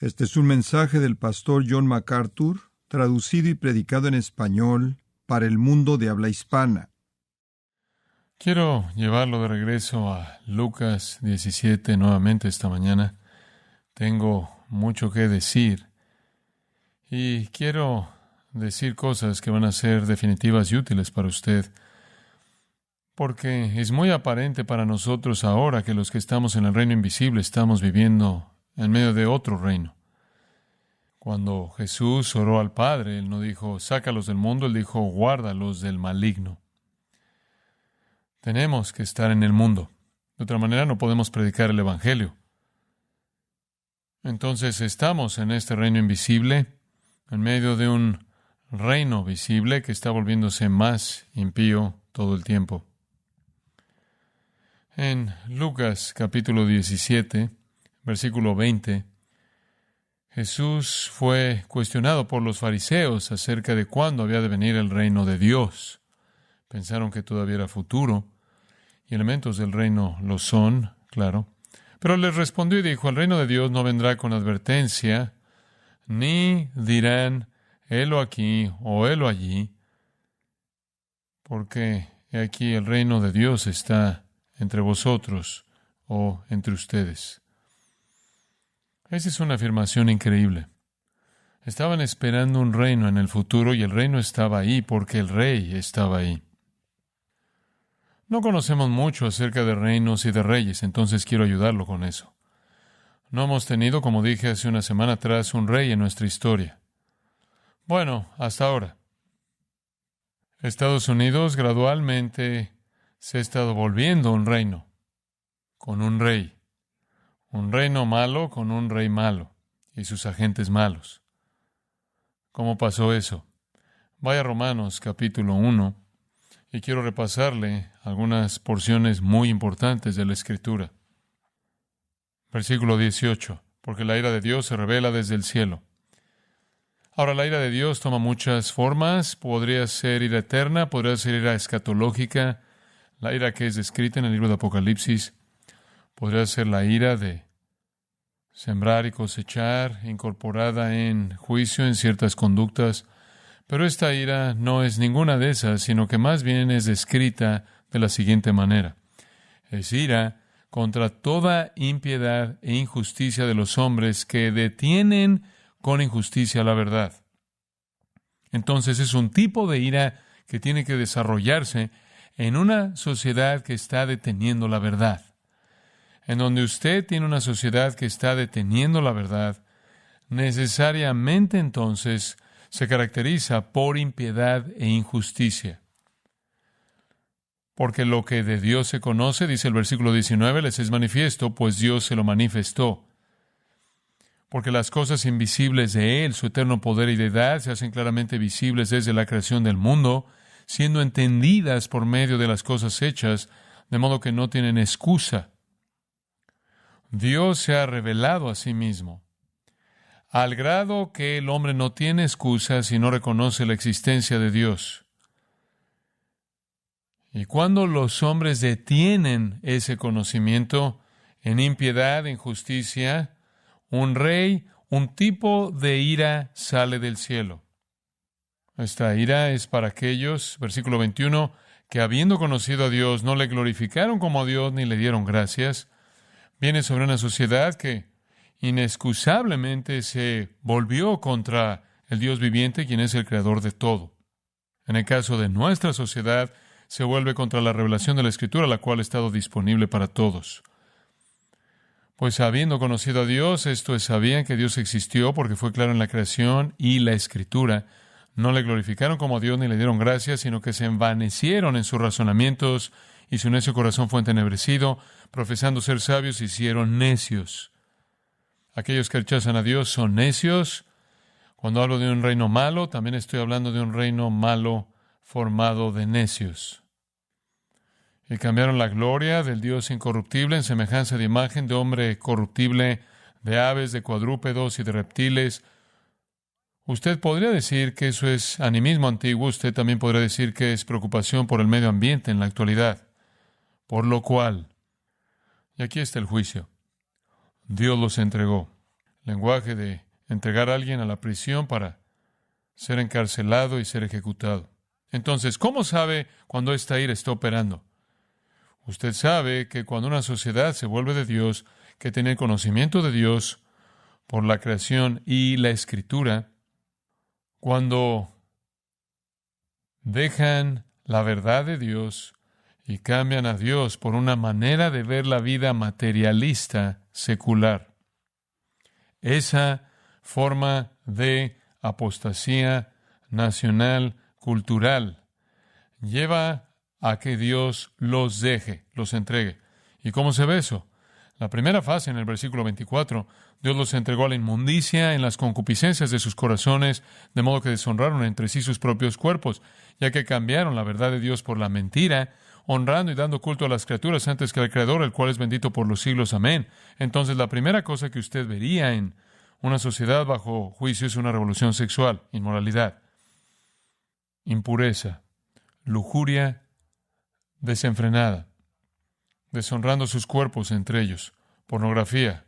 Este es un mensaje del pastor John MacArthur, traducido y predicado en español para el mundo de habla hispana. Quiero llevarlo de regreso a Lucas 17 nuevamente esta mañana. Tengo mucho que decir y quiero decir cosas que van a ser definitivas y útiles para usted, porque es muy aparente para nosotros ahora que los que estamos en el reino invisible estamos viviendo en medio de otro reino. Cuando Jesús oró al Padre, Él no dijo, sácalos del mundo, Él dijo, guárdalos del maligno. Tenemos que estar en el mundo. De otra manera no podemos predicar el Evangelio. Entonces estamos en este reino invisible, en medio de un reino visible que está volviéndose más impío todo el tiempo. En Lucas capítulo 17, versículo 20, Jesús fue cuestionado por los fariseos acerca de cuándo había de venir el reino de Dios. Pensaron que todavía era futuro, y elementos del reino lo son, claro. Pero les respondió y dijo, el reino de Dios no vendrá con advertencia, ni dirán, helo aquí o helo allí, porque he aquí el reino de Dios está entre vosotros o entre ustedes. Esa es una afirmación increíble. Estaban esperando un reino en el futuro y el reino estaba ahí porque el rey estaba ahí. No conocemos mucho acerca de reinos y de reyes, entonces quiero ayudarlo con eso. No hemos tenido, como dije hace una semana atrás, un rey en nuestra historia. Bueno, hasta ahora. Estados Unidos gradualmente se ha estado volviendo un reino, con un rey. Un reino malo con un rey malo y sus agentes malos. ¿Cómo pasó eso? Vaya a Romanos capítulo 1 y quiero repasarle algunas porciones muy importantes de la Escritura. Versículo 18. Porque la ira de Dios se revela desde el cielo. Ahora, la ira de Dios toma muchas formas. Podría ser ira eterna, podría ser ira escatológica, la ira que es descrita en el libro de Apocalipsis. Podría ser la ira de sembrar y cosechar, incorporada en juicio en ciertas conductas. Pero esta ira no es ninguna de esas, sino que más bien es descrita de la siguiente manera. Es ira contra toda impiedad e injusticia de los hombres que detienen con injusticia la verdad. Entonces es un tipo de ira que tiene que desarrollarse en una sociedad que está deteniendo la verdad. En donde usted tiene una sociedad que está deteniendo la verdad, necesariamente entonces se caracteriza por impiedad e injusticia. Porque lo que de Dios se conoce, dice el versículo 19, les es manifiesto, pues Dios se lo manifestó. Porque las cosas invisibles de Él, su eterno poder y deidad, se hacen claramente visibles desde la creación del mundo, siendo entendidas por medio de las cosas hechas, de modo que no tienen excusa. Dios se ha revelado a sí mismo, al grado que el hombre no tiene excusa si no reconoce la existencia de Dios. Y cuando los hombres detienen ese conocimiento en impiedad, injusticia, un rey, un tipo de ira sale del cielo. Esta ira es para aquellos, versículo 21, que habiendo conocido a Dios no le glorificaron como a Dios ni le dieron gracias. Viene sobre una sociedad que inexcusablemente se volvió contra el Dios viviente, quien es el creador de todo. En el caso de nuestra sociedad, se vuelve contra la revelación de la Escritura, la cual ha estado disponible para todos. Pues habiendo conocido a Dios, esto es, sabían que Dios existió porque fue claro en la creación y la Escritura. No le glorificaron como a Dios ni le dieron gracias, sino que se envanecieron en sus razonamientos y su necio corazón fue entenebrecido, profesando ser sabios, se hicieron necios. Aquellos que rechazan a Dios son necios. Cuando hablo de un reino malo, también estoy hablando de un reino malo formado de necios. Y cambiaron la gloria del Dios incorruptible en semejanza de imagen de hombre corruptible, de aves, de cuadrúpedos y de reptiles. Usted podría decir que eso es animismo antiguo, usted también podría decir que es preocupación por el medio ambiente en la actualidad. Por lo cual, y aquí está el juicio, Dios los entregó. lenguaje de entregar a alguien a la prisión para ser encarcelado y ser ejecutado. Entonces, ¿cómo sabe cuando esta ira está operando? Usted sabe que cuando una sociedad se vuelve de Dios, que tiene conocimiento de Dios por la creación y la Escritura, cuando dejan la verdad de Dios y cambian a Dios por una manera de ver la vida materialista, secular. Esa forma de apostasía nacional, cultural, lleva a que Dios los deje, los entregue. ¿Y cómo se ve eso? La primera fase, en el versículo 24, Dios los entregó a la inmundicia en las concupiscencias de sus corazones, de modo que deshonraron entre sí sus propios cuerpos, ya que cambiaron la verdad de Dios por la mentira, honrando y dando culto a las criaturas antes que al Creador, el cual es bendito por los siglos. Amén. Entonces, la primera cosa que usted vería en una sociedad bajo juicio es una revolución sexual, inmoralidad, impureza, lujuria desenfrenada, deshonrando sus cuerpos entre ellos, pornografía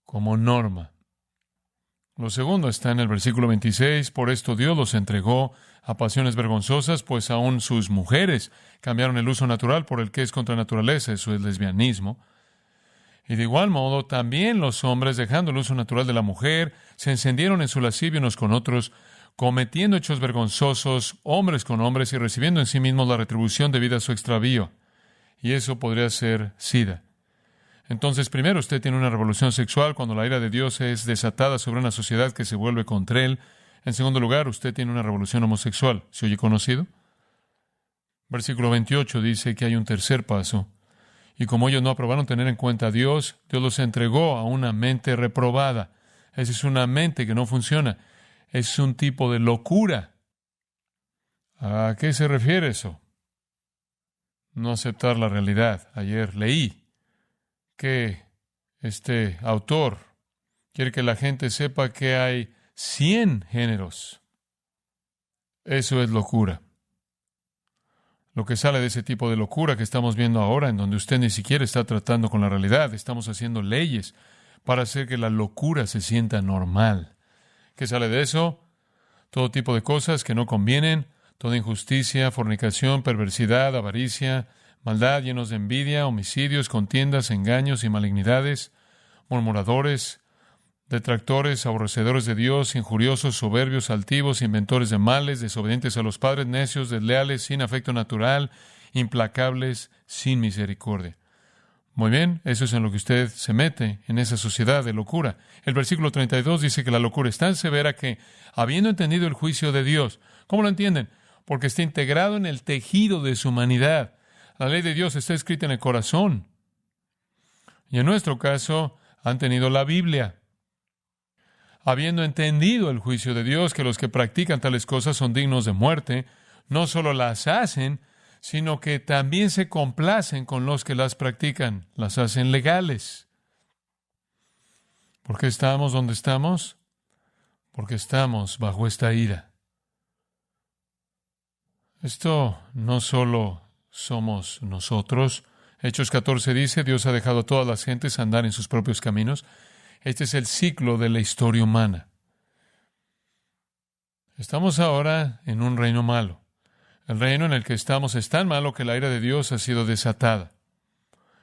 como norma. Lo segundo está en el versículo 26, por esto Dios los entregó a pasiones vergonzosas, pues aún sus mujeres cambiaron el uso natural por el que es contra naturaleza, eso es lesbianismo. Y de igual modo, también los hombres, dejando el uso natural de la mujer, se encendieron en su lascivia unos con otros, cometiendo hechos vergonzosos, hombres con hombres, y recibiendo en sí mismos la retribución debida a su extravío. Y eso podría ser SIDA. Entonces, primero, usted tiene una revolución sexual cuando la ira de Dios es desatada sobre una sociedad que se vuelve contra él. En segundo lugar, usted tiene una revolución homosexual. ¿Se oye conocido? Versículo 28 dice que hay un tercer paso. Y como ellos no aprobaron tener en cuenta a Dios, Dios los entregó a una mente reprobada. Esa es una mente que no funciona. Es un tipo de locura. ¿A qué se refiere eso? No aceptar la realidad. Ayer leí que este autor quiere que la gente sepa que hay 100 géneros. Eso es locura. Lo que sale de ese tipo de locura que estamos viendo ahora, en donde usted ni siquiera está tratando con la realidad, estamos haciendo leyes para hacer que la locura se sienta normal. ¿Qué sale de eso? Todo tipo de cosas que no convienen, toda injusticia, fornicación, perversidad, avaricia, maldad, llenos de envidia, homicidios, contiendas, engaños y malignidades, murmuradores, detractores, aborrecedores de Dios, injuriosos, soberbios, altivos, inventores de males, desobedientes a los padres, necios, desleales, sin afecto natural, implacables, sin misericordia. Muy bien, eso es en lo que usted se mete, en esa sociedad de locura. El versículo 32 dice que la locura es tan severa que, habiendo entendido el juicio de Dios, ¿cómo lo entienden? Porque está integrado en el tejido de su humanidad. La ley de Dios está escrita en el corazón. Y en nuestro caso, han tenido la Biblia. Habiendo entendido el juicio de Dios, que los que practican tales cosas son dignos de muerte, no solo las hacen, sino que también se complacen con los que las practican, las hacen legales. ¿Por qué estamos donde estamos? Porque estamos bajo esta ira. Esto no solo somos nosotros. Hechos 14 dice, Dios ha dejado a todas las gentes andar en sus propios caminos. Este es el ciclo de la historia humana. Estamos ahora en un reino malo. El reino en el que estamos es tan malo que la ira de Dios ha sido desatada.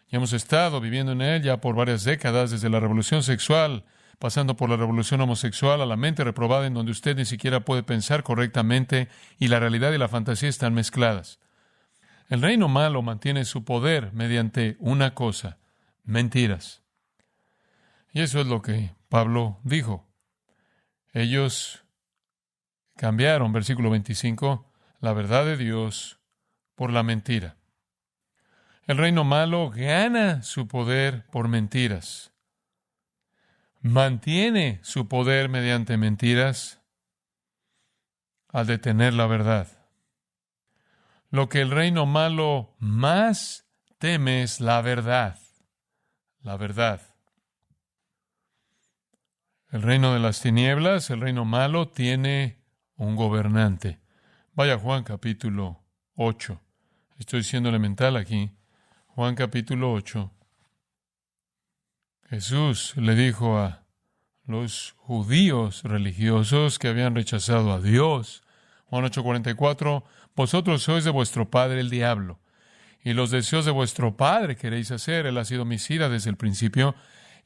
Y hemos estado viviendo en él ya por varias décadas, desde la revolución sexual, pasando por la revolución homosexual, a la mente reprobada en donde usted ni siquiera puede pensar correctamente y la realidad y la fantasía están mezcladas. El reino malo mantiene su poder mediante una cosa, mentiras. Y eso es lo que Pablo dijo. Ellos cambiaron, versículo 25, la verdad de Dios por la mentira. El reino malo gana su poder por mentiras. Mantiene su poder mediante mentiras al detener la verdad. Lo que el reino malo más teme es la verdad. La verdad. El reino de las tinieblas, el reino malo, tiene un gobernante. Vaya Juan capítulo 8. Estoy siendo elemental aquí. Juan capítulo 8. Jesús le dijo a los judíos religiosos que habían rechazado a Dios. Juan 8:44, vosotros sois de vuestro padre el diablo, y los deseos de vuestro padre queréis hacer. Él ha sido homicida desde el principio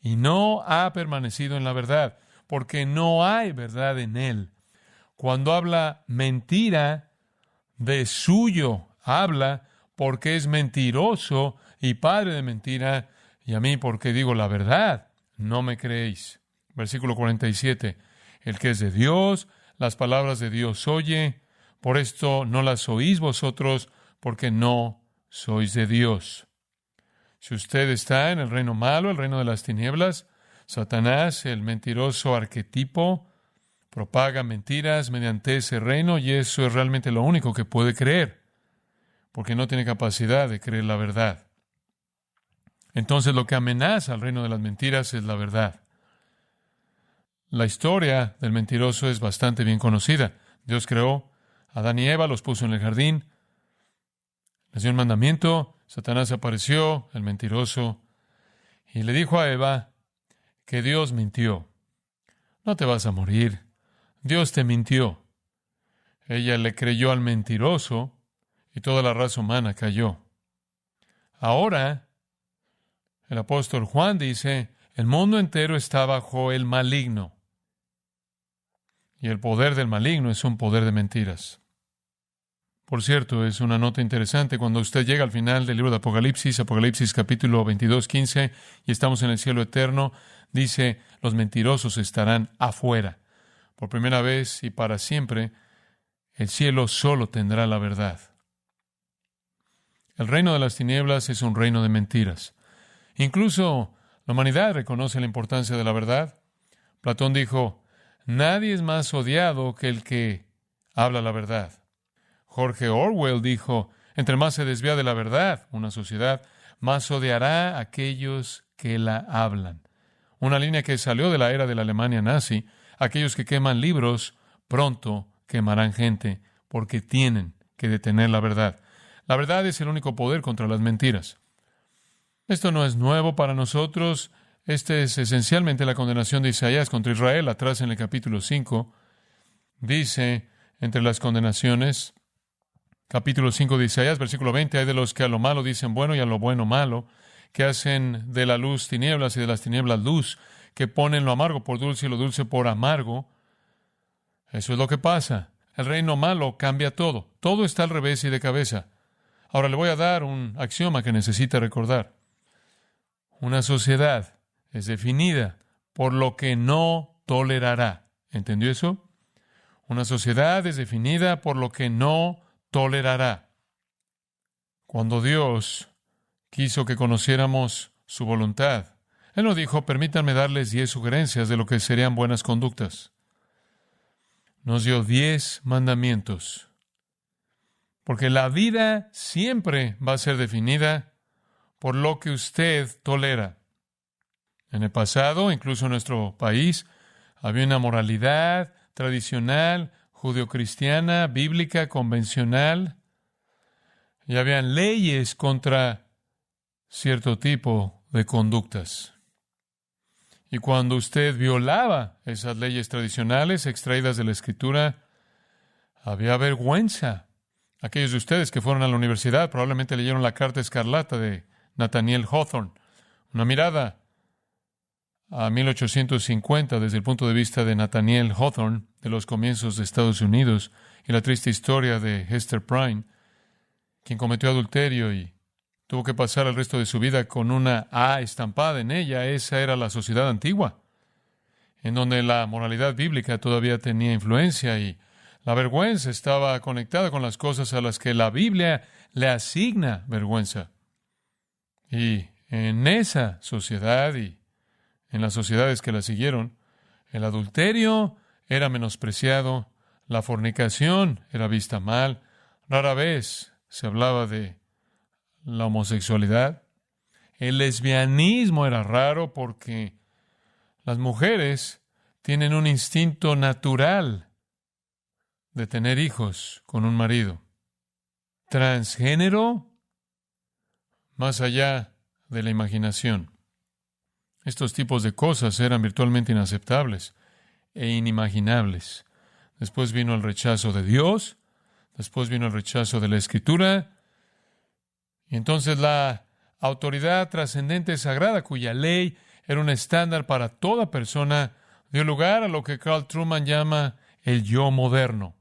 y no ha permanecido en la verdad, porque no hay verdad en él. Cuando habla mentira, de suyo habla, porque es mentiroso y padre de mentira, y a mí porque digo la verdad, no me creéis. Versículo 47, el que es de Dios, las palabras de Dios oye, por esto no las oís vosotros, porque no sois de Dios. Si usted está en el reino malo, el reino de las tinieblas, Satanás, el mentiroso arquetipo, propaga mentiras mediante ese reino, y eso es realmente lo único que puede creer, porque no tiene capacidad de creer la verdad. Entonces lo que amenaza al reino de las mentiras es la verdad. La historia del mentiroso es bastante bien conocida. Dios creó a Adán y Eva, los puso en el jardín, les dio un mandamiento, Satanás apareció, el mentiroso, y le dijo a Eva que Dios mintió. No te vas a morir. Dios te mintió. Ella le creyó al mentiroso y toda la raza humana cayó. Ahora, el apóstol Juan dice, el mundo entero está bajo el maligno. Y el poder del maligno es un poder de mentiras. Por cierto, es una nota interesante cuando usted llega al final del libro de Apocalipsis, Apocalipsis capítulo 22:15, y estamos en el cielo eterno, dice, los mentirosos estarán afuera. Por primera vez y para siempre, el cielo solo tendrá la verdad. El reino de las tinieblas es un reino de mentiras. Incluso la humanidad reconoce la importancia de la verdad. Platón dijo, nadie es más odiado que el que habla la verdad. George Orwell dijo, entre más se desvía de la verdad una sociedad, más odiará a aquellos que la hablan. Una línea que salió de la era de la Alemania nazi. Aquellos que queman libros pronto quemarán gente porque tienen que detener la verdad. La verdad es el único poder contra las mentiras. Esto no es nuevo para nosotros. Esta es esencialmente la condenación de Isaías contra Israel. Atrás en el capítulo 5, dice, entre las condenaciones, capítulo 5 de Isaías, versículo 20, hay de los que a lo malo dicen bueno y a lo bueno malo, que hacen de la luz tinieblas y de las tinieblas luz, que ponen lo amargo por dulce y lo dulce por amargo. Eso es lo que pasa. El reino malo cambia todo. Todo está al revés y de cabeza. Ahora le voy a dar un axioma que necesita recordar. Una sociedad es definida por lo que no tolerará. ¿Entendió eso? Una sociedad es definida por lo que no tolerará. Cuando Dios quiso que conociéramos su voluntad, Él nos dijo, permítanme darles 10 sugerencias de lo que serían buenas conductas. Nos dio 10 mandamientos. Porque la vida siempre va a ser definida por lo que usted tolera. En el pasado, incluso en nuestro país, había una moralidad tradicional, judeocristiana, bíblica, convencional, y habían leyes contra cierto tipo de conductas. Y cuando usted violaba esas leyes tradicionales extraídas de la Escritura, había vergüenza. Aquellos de ustedes que fueron a la universidad probablemente leyeron la Carta Escarlata de Nathaniel Hawthorne. Una mirada a 1850 desde el punto de vista de Nathaniel Hawthorne, de los comienzos de Estados Unidos, y la triste historia de Hester Prynne, quien cometió adulterio y tuvo que pasar el resto de su vida con una A estampada en ella. Esa era la sociedad antigua, en donde la moralidad bíblica todavía tenía influencia y la vergüenza estaba conectada con las cosas a las que la Biblia le asigna vergüenza. Y en esa sociedad y en las sociedades que la siguieron, el adulterio era menospreciado, la fornicación era vista mal, rara vez se hablaba de la homosexualidad. El lesbianismo era raro porque las mujeres tienen un instinto natural de tener hijos con un marido. Transgénero, más allá de la imaginación. Estos tipos de cosas eran virtualmente inaceptables e inimaginables. Después vino el rechazo de Dios, después vino el rechazo de la Escritura, y entonces la autoridad trascendente sagrada, cuya ley era un estándar para toda persona, dio lugar a lo que Carl Truman llama el yo moderno,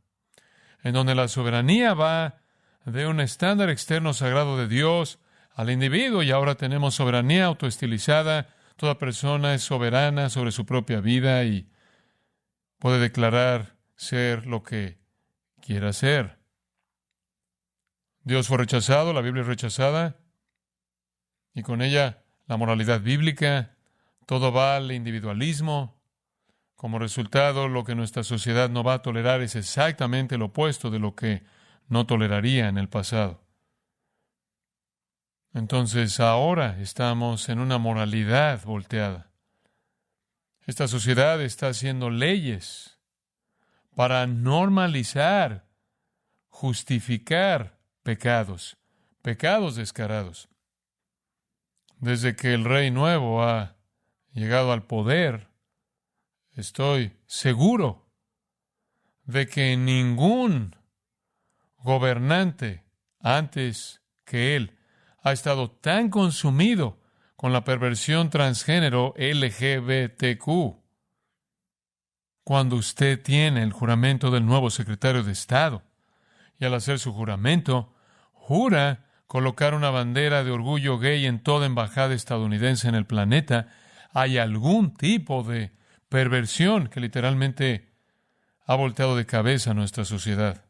en donde la soberanía va de un estándar externo sagrado de Dios al individuo, y ahora tenemos soberanía autoestilizada. Toda persona es soberana sobre su propia vida y puede declarar ser lo que quiera ser. Dios fue rechazado, la Biblia es rechazada, y con ella la moralidad bíblica. Todo va al individualismo. Como resultado, lo que nuestra sociedad no va a tolerar es exactamente lo opuesto de lo que no toleraría en el pasado. Entonces, ahora estamos en una moralidad volteada. Esta sociedad está haciendo leyes para normalizar, justificar pecados descarados. Desde que el Rey Nuevo ha llegado al poder, estoy seguro de que ningún gobernante antes que él ha estado tan consumido con la perversión transgénero LGBTQ. Cuando usted tiene el juramento del nuevo secretario de Estado, y al hacer su juramento, jura colocar una bandera de orgullo gay en toda embajada estadounidense en el planeta, hay algún tipo de perversión que literalmente ha volteado de cabeza a nuestra sociedad.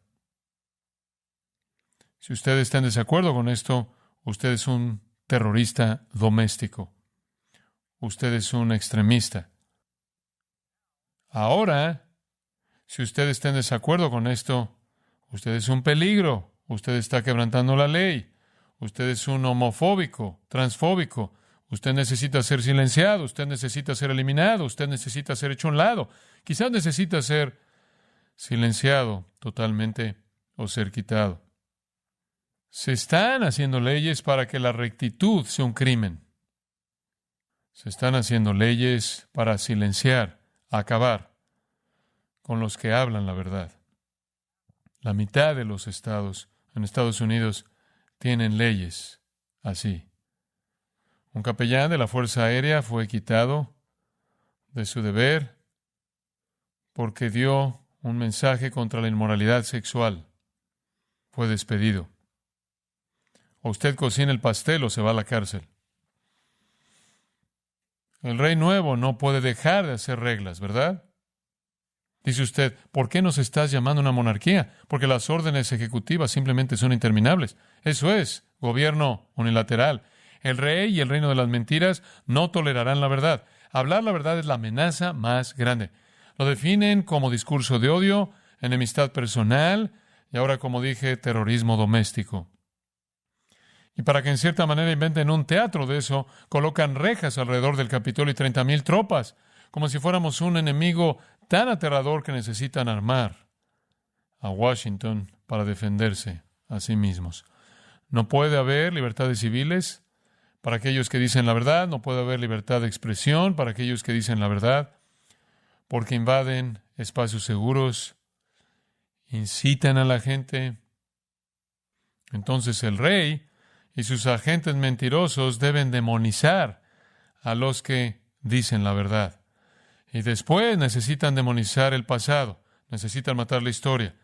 Si usted está en desacuerdo con esto, usted es un terrorista doméstico. Usted es un extremista. Ahora, si usted está en desacuerdo con esto, usted es un peligro. Usted está quebrantando la ley. Usted es un homofóbico, transfóbico. Usted necesita ser silenciado. Usted necesita ser eliminado. Usted necesita ser hecho a un lado. Quizás necesita ser silenciado totalmente o ser quitado. Se están haciendo leyes para que la rectitud sea un crimen. Se están haciendo leyes para silenciar, acabar con los que hablan la verdad. La mitad de los estados en Estados Unidos tienen leyes así. Un capellán de la Fuerza Aérea fue quitado de su deber porque dio un mensaje contra la inmoralidad sexual. Fue despedido. O usted cocina el pastel o se va a la cárcel. El Rey Nuevo no puede dejar de hacer reglas, ¿verdad? Dice usted, ¿por qué nos estás llamando una monarquía? Porque las órdenes ejecutivas simplemente son interminables. Eso es, gobierno unilateral. El rey y el reino de las mentiras no tolerarán la verdad. Hablar la verdad es la amenaza más grande. Lo definen como discurso de odio, enemistad personal y ahora, como dije, terrorismo doméstico. Y para que en cierta manera inventen un teatro de eso, colocan rejas alrededor del Capitolio y 30,000 tropas, como si fuéramos un enemigo tan aterrador que necesitan armar a Washington para defenderse a sí mismos. No puede haber libertades civiles para aquellos que dicen la verdad, no puede haber libertad de expresión para aquellos que dicen la verdad, porque invaden espacios seguros, incitan a la gente. Entonces el rey y sus agentes mentirosos deben demonizar a los que dicen la verdad. Y después necesitan demonizar el pasado, necesitan matar la historia,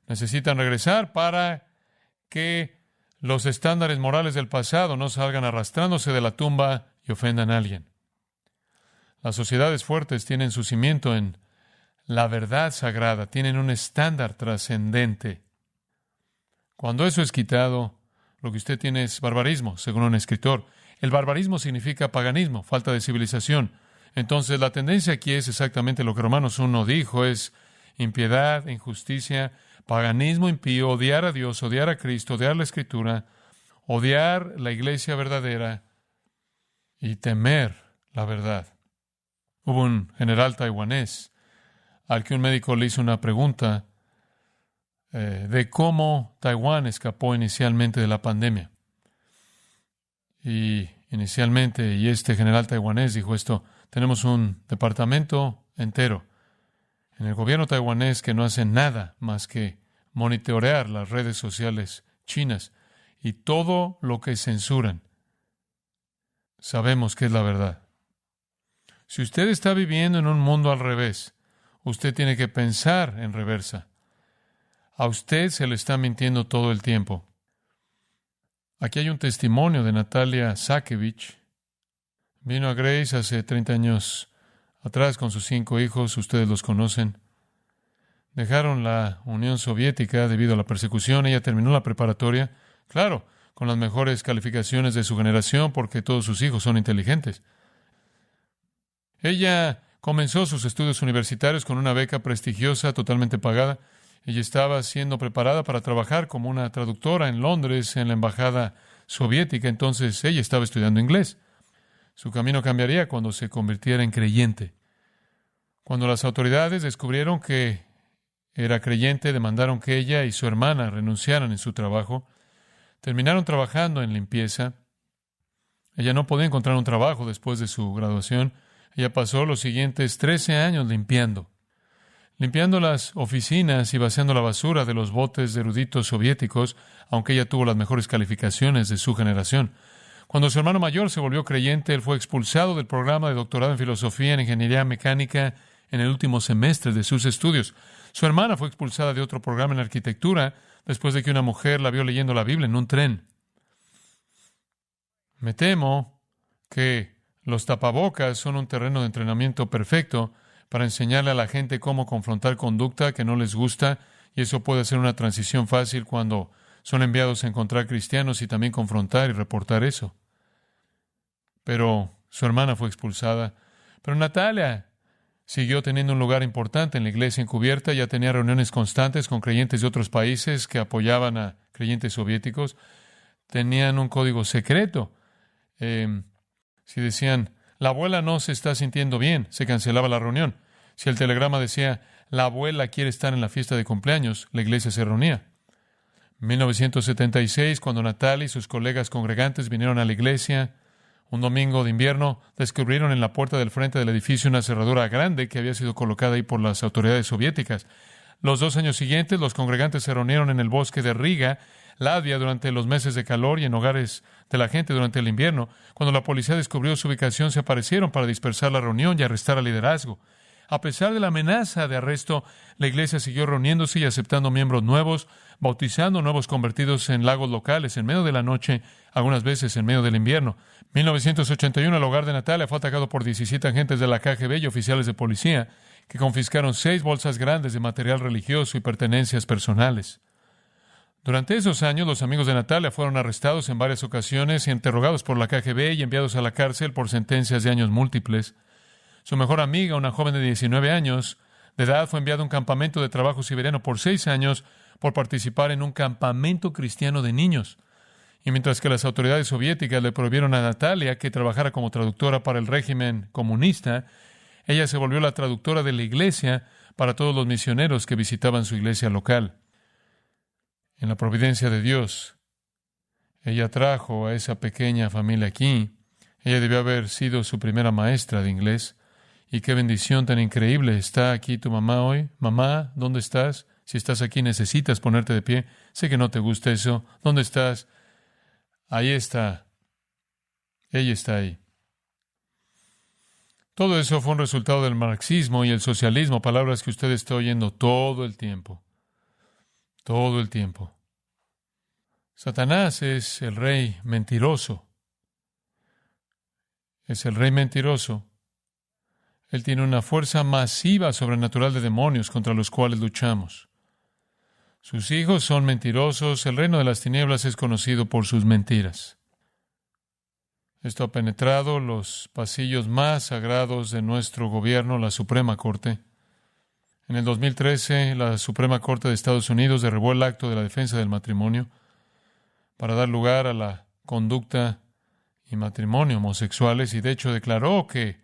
necesitan regresar para que los estándares morales del pasado no salgan arrastrándose de la tumba y ofendan a alguien. Las sociedades fuertes tienen su cimiento en la verdad sagrada, tienen un estándar trascendente. Cuando eso es quitado, lo que usted tiene es barbarismo, según un escritor. El barbarismo significa paganismo, falta de civilización. Entonces, la tendencia aquí es exactamente lo que Romanos 1 dijo, es impiedad, injusticia, paganismo impío, odiar a Dios, odiar a Cristo, odiar la Escritura, odiar la iglesia verdadera y temer la verdad. Hubo un general taiwanés al que un médico le hizo una pregunta de cómo Taiwán escapó inicialmente de la pandemia. Y inicialmente, y este general taiwanés dijo esto: tenemos un departamento entero en el gobierno taiwanés que no hace nada más que monitorear las redes sociales chinas y todo lo que censuran. Sabemos que es la verdad. Si usted está viviendo en un mundo al revés, usted tiene que pensar en reversa. A usted se le está mintiendo todo el tiempo. Aquí hay un testimonio de Natalia Sakevich. Vino a Grace hace 30 años atrás con sus 5 hijos, ustedes los conocen. Dejaron la Unión Soviética debido a la persecución. Ella terminó la preparatoria, claro, con las mejores calificaciones de su generación porque todos sus hijos son inteligentes. Ella comenzó sus estudios universitarios con una beca prestigiosa, totalmente pagada. Ella estaba siendo preparada para trabajar como una traductora en Londres, en la embajada soviética. Entonces ella estaba estudiando inglés. Su camino cambiaría cuando se convirtiera en creyente. Cuando las autoridades descubrieron que era creyente, demandaron que ella y su hermana renunciaran en su trabajo. Terminaron trabajando en limpieza. Ella no podía encontrar un trabajo después de su graduación. Ella pasó los siguientes 13 años limpiando las oficinas y vaciando la basura de los botes de eruditos soviéticos, aunque ella tuvo las mejores calificaciones de su generación. Cuando su hermano mayor se volvió creyente, él fue expulsado del programa de doctorado en filosofía en ingeniería mecánica en el último semestre de sus estudios. Su hermana fue expulsada de otro programa en arquitectura después de que una mujer la vio leyendo la Biblia en un tren. Me temo que los tapabocas son un terreno de entrenamiento perfecto para enseñarle a la gente cómo confrontar conducta que no les gusta, y eso puede ser una transición fácil cuando son enviados a encontrar cristianos y también confrontar y reportar eso. Pero su hermana fue expulsada. Pero Natalia siguió teniendo un lugar importante en la iglesia encubierta. Ya tenía reuniones constantes con creyentes de otros países que apoyaban a creyentes soviéticos. Tenían un código secreto. Si decían, la abuela no se está sintiendo bien, se cancelaba la reunión. Si el telegrama decía, la abuela quiere estar en la fiesta de cumpleaños, la iglesia se reunía. En 1976, cuando Natalia y sus colegas congregantes vinieron a la iglesia, un domingo de invierno, descubrieron en la puerta del frente del edificio una cerradura grande que había sido colocada ahí por las autoridades soviéticas. Los 2 años siguientes, los congregantes se reunieron en el bosque de Riga, Latvia, durante los meses de calor y en hogares de la gente durante el invierno. Cuando la policía descubrió su ubicación, se aparecieron para dispersar la reunión y arrestar al liderazgo. A pesar de la amenaza de arresto, la iglesia siguió reuniéndose y aceptando miembros nuevos, bautizando nuevos convertidos en lagos locales en medio de la noche, algunas veces en medio del invierno. 1981, el hogar de Natalia fue atacado por 17 agentes de la KGB y oficiales de policía que confiscaron 6 bolsas grandes de material religioso y pertenencias personales. Durante esos años, los amigos de Natalia fueron arrestados en varias ocasiones y interrogados por la KGB y enviados a la cárcel por sentencias de años múltiples. Su mejor amiga, una joven de 19 años de edad, fue enviada a un campamento de trabajo siberiano por 6 años por participar en un campamento cristiano de niños. Y mientras que las autoridades soviéticas le prohibieron a Natalia que trabajara como traductora para el régimen comunista, ella se volvió la traductora de la iglesia para todos los misioneros que visitaban su iglesia local. En la providencia de Dios, ella trajo a esa pequeña familia aquí. Ella debió haber sido su primera maestra de inglés. Y qué bendición tan increíble. ¿Está aquí tu mamá hoy? Mamá, ¿dónde estás? Si estás aquí, necesitas ponerte de pie. Sé que no te gusta eso. ¿Dónde estás? Ahí está. Ella está ahí. Todo eso fue un resultado del marxismo y el socialismo, palabras que usted está oyendo todo el tiempo. Todo el tiempo. Satanás es el rey mentiroso. Es el rey mentiroso. Él tiene una fuerza masiva sobrenatural de demonios contra los cuales luchamos. Sus hijos son mentirosos. El reino de las tinieblas es conocido por sus mentiras. Esto ha penetrado los pasillos más sagrados de nuestro gobierno, la Suprema Corte. En el 2013, la Suprema Corte de Estados Unidos derribó el acto de la defensa del matrimonio para dar lugar a la conducta y matrimonio homosexuales, y de hecho declaró que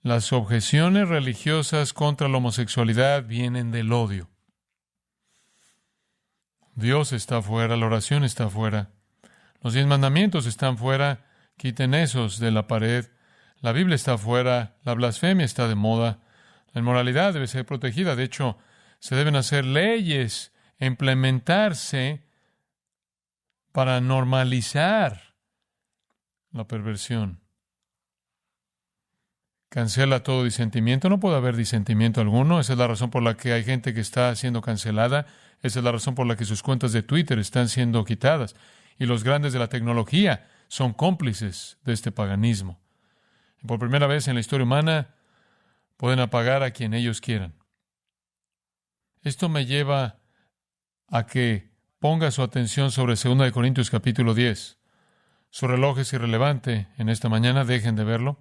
las objeciones religiosas contra la homosexualidad vienen del odio. Dios está afuera, la oración está afuera. Los 10 mandamientos están fuera, quiten esos de la pared. La Biblia está fuera, la blasfemia está de moda, la inmoralidad debe ser protegida. De hecho, se deben hacer leyes e implementarse para normalizar la perversión. Cancela todo disentimiento. No puede haber disentimiento alguno. Esa es la razón por la que hay gente que está siendo cancelada. Esa es la razón por la que sus cuentas de Twitter están siendo quitadas. Y los grandes de la tecnología son cómplices de este paganismo. Y por primera vez en la historia humana pueden apagar a quien ellos quieran. Esto me lleva a que ponga su atención sobre 2 Corintios capítulo 10. Su reloj es irrelevante en esta mañana. Dejen de verlo.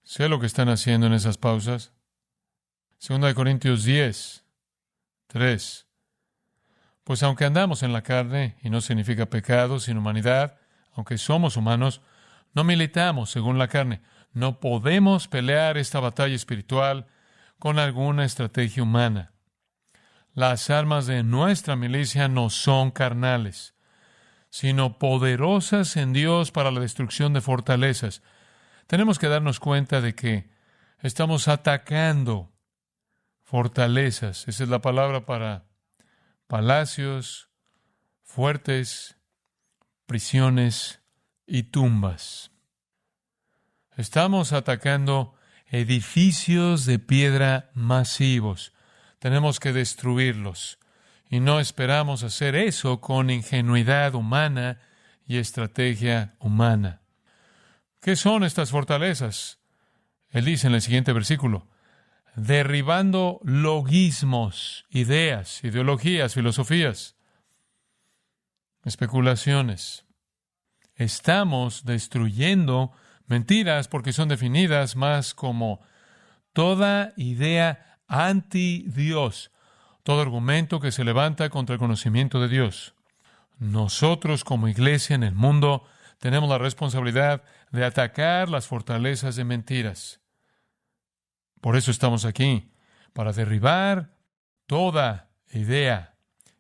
Sé lo que están haciendo en esas pausas. 2 Corintios 10, 3. Pues aunque andamos en la carne, y no significa pecado, sino humanidad, aunque somos humanos, no militamos según la carne. No podemos pelear esta batalla espiritual con alguna estrategia humana. Las armas de nuestra milicia no son carnales, sino poderosas en Dios para la destrucción de fortalezas. Tenemos que darnos cuenta de que estamos atacando fortalezas. Esa es la palabra para palacios, fuertes, prisiones y tumbas. Estamos atacando edificios de piedra masivos. Tenemos que destruirlos. Y no esperamos hacer eso con ingenuidad humana y estrategia humana. ¿Qué son estas fortalezas? Él dice en el siguiente versículo: derribando logismos, ideas, ideologías, filosofías, especulaciones. Estamos destruyendo mentiras porque son definidas más como toda idea anti-Dios, todo argumento que se levanta contra el conocimiento de Dios. Nosotros como iglesia en el mundo tenemos la responsabilidad de atacar las fortalezas de mentiras. Por eso estamos aquí, para derribar toda idea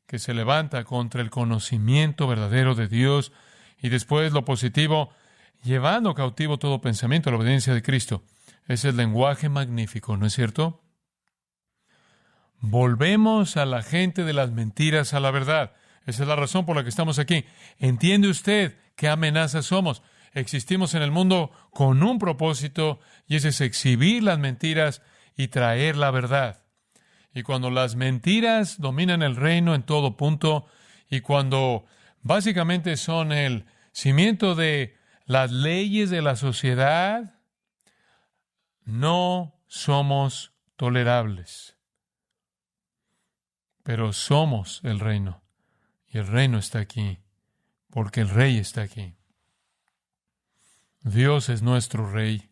que se levanta contra el conocimiento verdadero de Dios y después lo positivo, llevando cautivo todo pensamiento a la obediencia de Cristo. Ese es el lenguaje magnífico, ¿no es cierto? Volvemos a la gente de las mentiras a la verdad. Esa es la razón por la que estamos aquí. ¿Entiende usted qué amenaza somos? Existimos en el mundo con un propósito, y ese es exhibir las mentiras y traer la verdad. Y cuando las mentiras dominan el reino en todo punto, y cuando básicamente son el cimiento de las leyes de la sociedad, no somos tolerables. Pero somos el reino, y el reino está aquí, porque el Rey está aquí. Dios es nuestro Rey.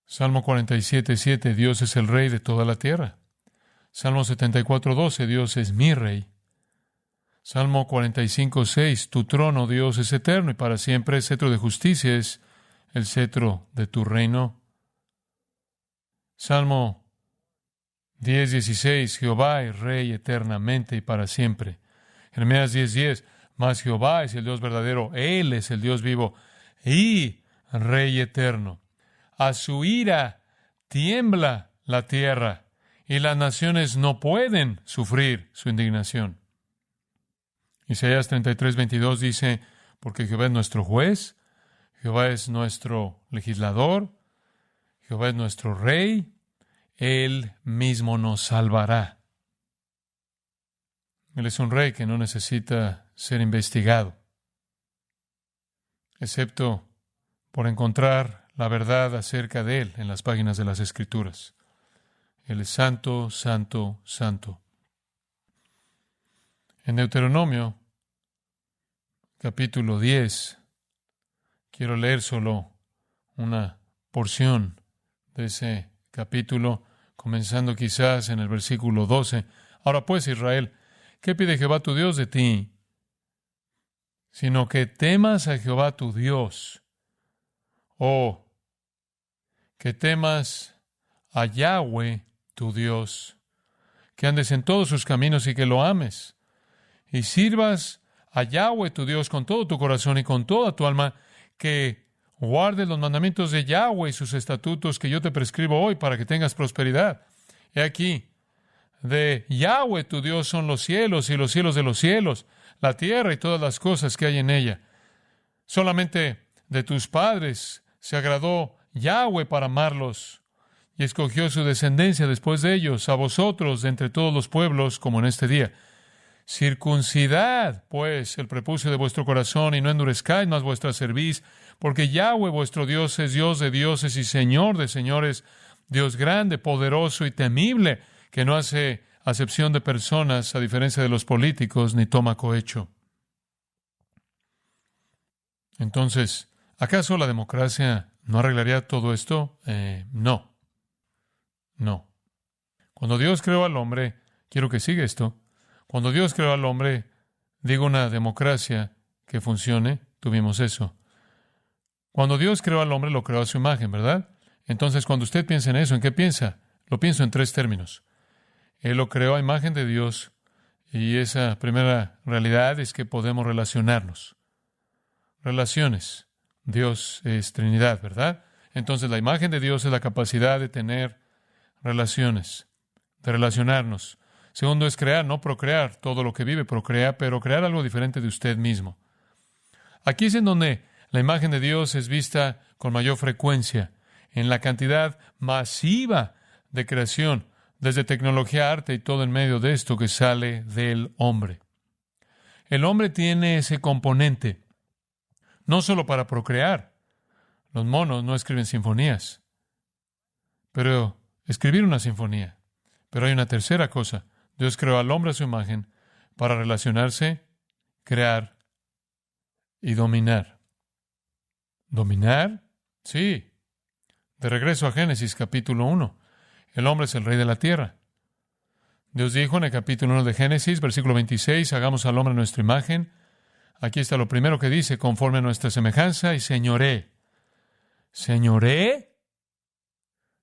Salmo 47:7, Dios es el Rey de toda la tierra. Salmo 74:12, Dios es mi Rey. Salmo 45:6, tu trono, Dios, es eterno y para siempre. El cetro de justicia es el cetro de tu reino. Salmo 10:16, Jehová es Rey eternamente y para siempre. Jeremías 10:10, mas Jehová es el Dios verdadero, Él es el Dios vivo y Rey eterno. A su ira tiembla la tierra y las naciones no pueden sufrir su indignación. Isaías 33:22 dice, porque Jehová es nuestro juez, Jehová es nuestro legislador, Jehová es nuestro Rey, Él mismo nos salvará. Él es un Rey que no necesita ser investigado, excepto por encontrar la verdad acerca de Él en las páginas de las Escrituras. Él es santo, santo, santo. En Deuteronomio, capítulo 10, quiero leer solo una porción de ese capítulo, comenzando quizás en el versículo 12. Ahora pues, Israel, ¿qué pide Jehová tu Dios de ti? Sino que temas a Jehová tu Dios, o que temas a Yahweh tu Dios, que andes en todos sus caminos y que lo ames, y sirvas a Yahweh tu Dios con todo tu corazón y con toda tu alma, que guardes los mandamientos de Yahweh y sus estatutos que yo te prescribo hoy para que tengas prosperidad. He aquí, de Yahweh tu Dios son los cielos y los cielos de los cielos, la tierra y todas las cosas que hay en ella. Solamente de tus padres se agradó Yahweh para amarlos y escogió su descendencia después de ellos, a vosotros de entre todos los pueblos, como en este día. Circuncidad, pues, el prepucio de vuestro corazón y no endurezcáis más vuestra cerviz, porque Yahweh vuestro Dios es Dios de dioses y Señor de señores, Dios grande, poderoso y temible, que no hace acepción de personas, a diferencia de los políticos, ni toma cohecho. Entonces, ¿acaso la democracia no arreglaría todo esto? No. No. Cuando Dios creó al hombre, quiero que siga esto. Cuando Dios creó al hombre, digo una democracia que funcione, tuvimos eso. Cuando Dios creó al hombre, lo creó a su imagen, ¿verdad? Entonces, cuando usted piensa en eso, ¿en qué piensa? Lo pienso en 3 términos. Él lo creó a imagen de Dios, y esa primera realidad es que podemos relacionarnos. Relaciones. Dios es Trinidad, ¿verdad? Entonces, la imagen de Dios es la capacidad de tener relaciones, de relacionarnos. Segundo es crear, no procrear. Todo lo que vive procrea, pero crear algo diferente de usted mismo. Aquí es en donde la imagen de Dios es vista con mayor frecuencia, en la cantidad masiva de creación, desde tecnología, arte y todo en medio de esto que sale del hombre. El hombre tiene ese componente, no solo para procrear. Los monos no escriben sinfonías, pero escribir una sinfonía. Pero hay una tercera cosa. Dios creó al hombre a su imagen para relacionarse, crear y dominar. ¿Dominar? Sí. De regreso a Génesis capítulo 1. El hombre es el rey de la tierra. Dios dijo en el capítulo 1 de Génesis, versículo 26, hagamos al hombre a nuestra imagen. Aquí está lo primero que dice, conforme a nuestra semejanza, y señoré. ¿Señoré?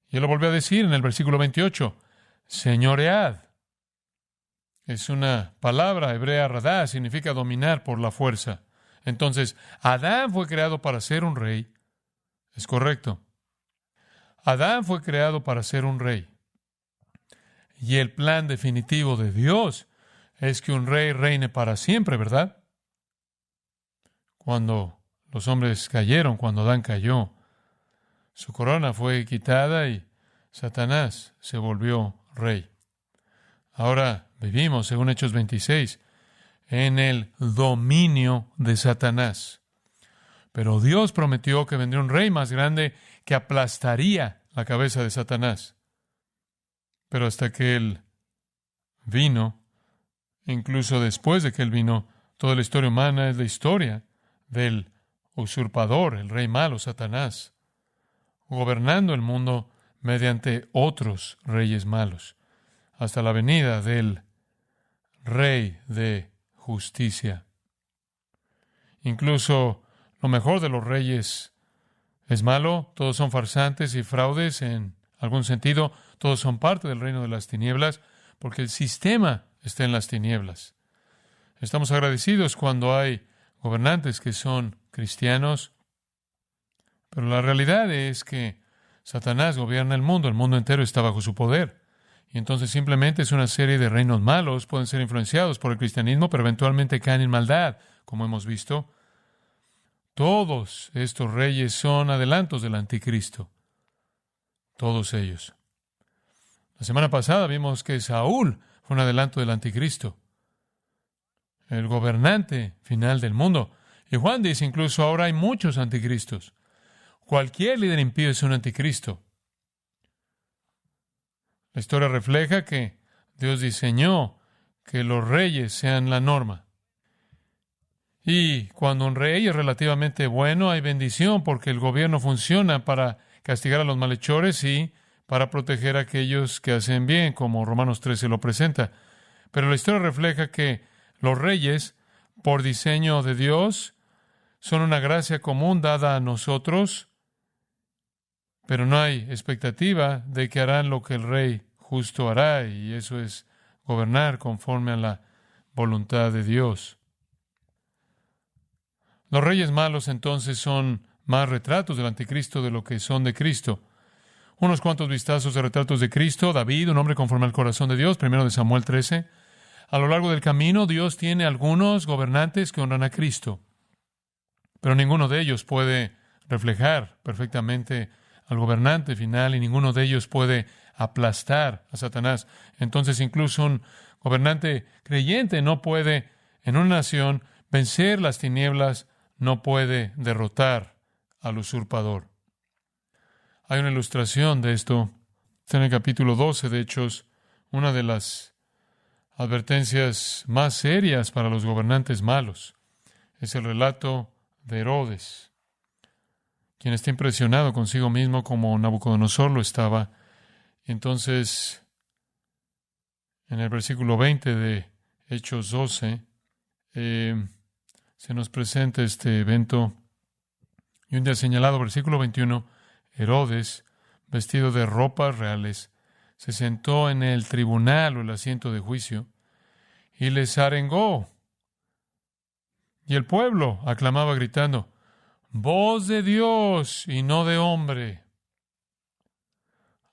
Y él lo volvió a decir en el versículo 28, señoread. Es una palabra hebrea, radá, significa dominar por la fuerza. Entonces, Adán fue creado para ser un rey. Es correcto. Adán fue creado para ser un rey. Y el plan definitivo de Dios es que un rey reine para siempre, ¿verdad? Cuando los hombres cayeron, cuando Adán cayó, su corona fue quitada y Satanás se volvió rey. Ahora vivimos, según Hechos 26, en el dominio de Satanás. Pero Dios prometió que vendría un rey más grande que aplastaría la cabeza de Satanás. Pero hasta que Él vino, incluso después de que Él vino, toda la historia humana es la historia del usurpador, el rey malo, Satanás, gobernando el mundo mediante otros reyes malos, hasta la venida del Rey de justicia. Incluso lo mejor de los reyes es malo, todos son farsantes y fraudes en algún sentido, todos son parte del reino de las tinieblas, porque el sistema está en las tinieblas. Estamos agradecidos cuando hay gobernantes que son cristianos, pero la realidad es que Satanás gobierna el mundo entero está bajo su poder. Y entonces simplemente es una serie de reinos malos, pueden ser influenciados por el cristianismo, pero eventualmente caen en maldad, como hemos visto. Todos estos reyes son adelantos del anticristo. Todos ellos. La semana pasada vimos que Saúl fue un adelanto del anticristo, el gobernante final del mundo. Y Juan dice incluso ahora hay muchos anticristos. Cualquier líder impío es un anticristo. La historia refleja que Dios diseñó que los reyes sean la norma. Y cuando un rey es relativamente bueno, hay bendición porque el gobierno funciona para castigar a los malhechores y para proteger a aquellos que hacen bien, como Romanos 13 lo presenta. Pero la historia refleja que los reyes, por diseño de Dios, son una gracia común dada a nosotros, pero no hay expectativa de que harán lo que el rey justo hará, y eso es gobernar conforme a la voluntad de Dios. Los reyes malos entonces son más retratos del anticristo de lo que son de Cristo. Unos cuantos vistazos de retratos de Cristo. David, un hombre conforme al corazón de Dios, 1 Samuel 13. A lo largo del camino, Dios tiene algunos gobernantes que honran a Cristo, pero ninguno de ellos puede reflejar perfectamente al gobernante final y ninguno de ellos puede aplastar a Satanás. Entonces, incluso un gobernante creyente no puede, en una nación, vencer las tinieblas, no puede derrotar al usurpador. Hay una ilustración de esto. Está en el capítulo 12 de Hechos, una de las advertencias más serias para los gobernantes malos. Es el relato de Herodes, quien está impresionado consigo mismo como Nabucodonosor lo estaba. Entonces, en el versículo 20 de Hechos 12, se nos presenta este evento. Y un día señalado, versículo 21, Herodes, vestido de ropas reales, se sentó en el tribunal o el asiento de juicio y les arengó. Y el pueblo aclamaba gritando, voz de Dios y no de hombre.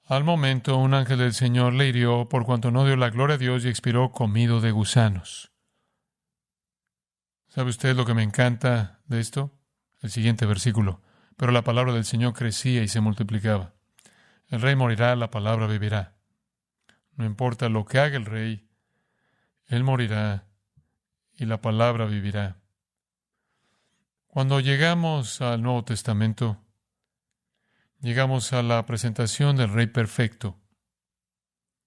Al momento, un ángel del Señor le hirió por cuanto no dio la gloria a Dios y expiró comido de gusanos. ¿Sabe usted lo que me encanta de esto? El siguiente versículo. Pero la palabra del Señor crecía y se multiplicaba. El rey morirá, la palabra vivirá. No importa lo que haga el rey, él morirá y la palabra vivirá. Cuando llegamos al Nuevo Testamento, llegamos a la presentación del Rey Perfecto,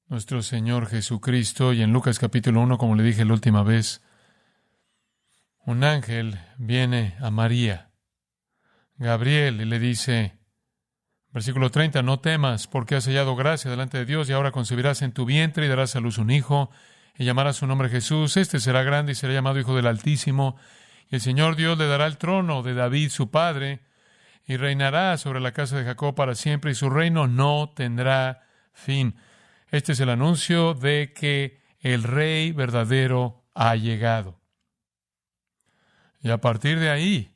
nuestro Señor Jesucristo, y en Lucas capítulo 1, como le dije la última vez, un ángel viene a María, Gabriel, y le dice, versículo 30, no temas, porque has hallado gracia delante de Dios, y ahora concebirás en tu vientre y darás a luz un hijo, y llamarás su nombre Jesús. Este será grande y será llamado Hijo del Altísimo, y el Señor Dios le dará el trono de David su padre, y reinará sobre la casa de Jacob para siempre, y su reino no tendrá fin. Este es el anuncio de que el Rey verdadero ha llegado. Y a partir de ahí,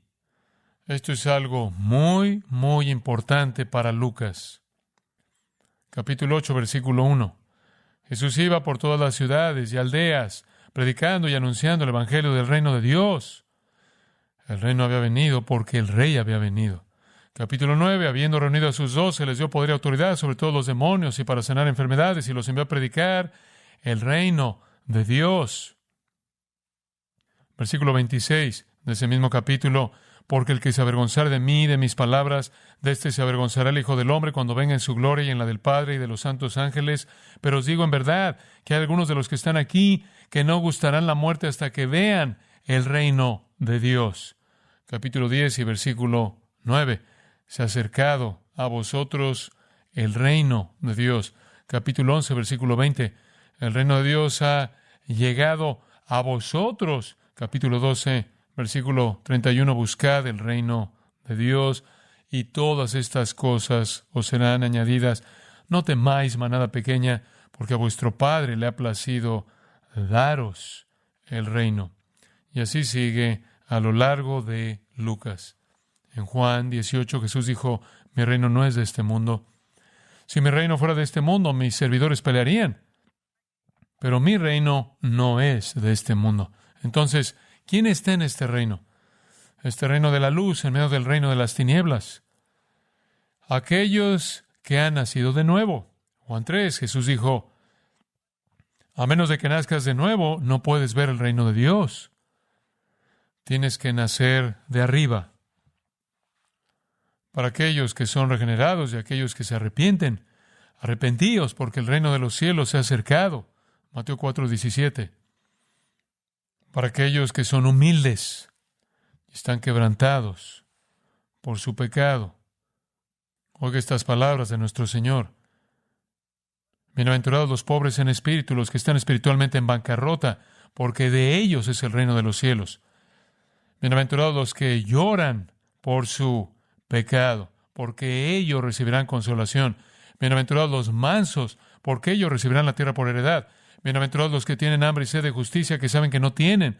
esto es algo muy, muy importante para Lucas. Capítulo 8, versículo 1. Jesús iba por todas las ciudades y aldeas, predicando y anunciando el evangelio del reino de Dios. El reino había venido porque el Rey había venido. Capítulo 9, habiendo reunido a sus 12, les dio poder y autoridad sobre todos los demonios y para sanar enfermedades, y los envió a predicar el reino de Dios. Versículo 26 de ese mismo capítulo, porque el que se avergonzare de mí y de mis palabras, de éste se avergonzará el Hijo del Hombre cuando venga en su gloria y en la del Padre y de los santos ángeles. Pero os digo en verdad que hay algunos de los que están aquí que no gustarán la muerte hasta que vean el reino de Dios. Capítulo 10 y versículo 9. Se ha acercado a vosotros el reino de Dios. Capítulo 11, versículo 20. El reino de Dios ha llegado a vosotros. Capítulo 12, versículo 31. Buscad el reino de Dios y todas estas cosas os serán añadidas. No temáis, manada pequeña, porque a vuestro Padre le ha placido daros el reino. Y así sigue a lo largo de Lucas. En Juan 18, Jesús dijo, mi reino no es de este mundo. Si mi reino fuera de este mundo, mis servidores pelearían. Pero mi reino no es de este mundo. Entonces, ¿quién está en este reino? Este reino de la luz en medio del reino de las tinieblas. Aquellos que han nacido de nuevo. Juan 3, Jesús dijo, a menos de que nazcas de nuevo, no puedes ver el reino de Dios. Tienes que nacer de arriba. Para aquellos que son regenerados y aquellos que se arrepienten, arrepentíos porque el reino de los cielos se ha acercado. Mateo 4:17. Para aquellos que son humildes y están quebrantados por su pecado. Oiga estas palabras de nuestro Señor. Bienaventurados los pobres en espíritu, los que están espiritualmente en bancarrota, porque de ellos es el reino de los cielos. Bienaventurados los que lloran por su pecado, porque ellos recibirán consolación. Bienaventurados los mansos, porque ellos recibirán la tierra por heredad. Bienaventurados los que tienen hambre y sed de justicia, que saben que no tienen,